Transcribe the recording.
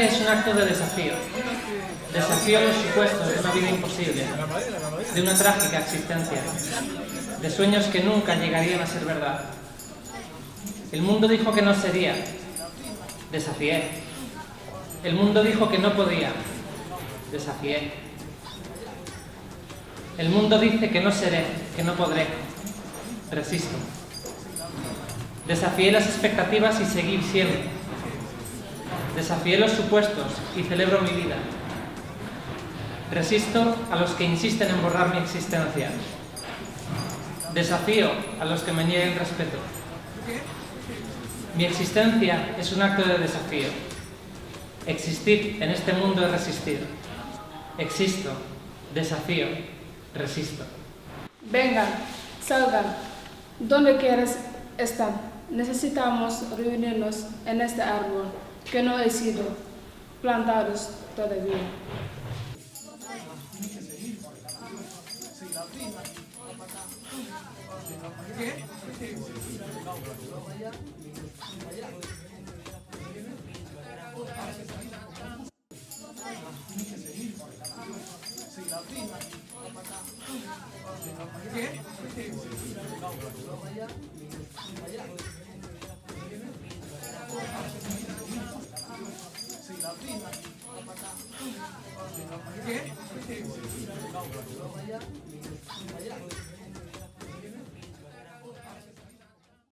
viaje es un acto de desafío. Desafío a los supuestos de una vida imposible, de una trágica existencia, de sueños que nunca llegarían a ser verdad. El mundo dijo que no sería. Desafié. El mundo dijo que no podía. Desafié. El mundo dice que no seré, que no podré. Resisto. Desafié las expectativas y seguí siendo. Desafié los supuestos y celebro mi vida. Resisto a los que insisten en borrar mi existencia. Desafío a los que me nieguen respeto. Mi existencia es un acto de desafío. Existir en este mundo es resistir. Existo, desafío, resisto. Vengan, salgan, donde quieras estar. Necesitamos reunirnos en este árbol que no ha sido plantados todavía. ¿Qué?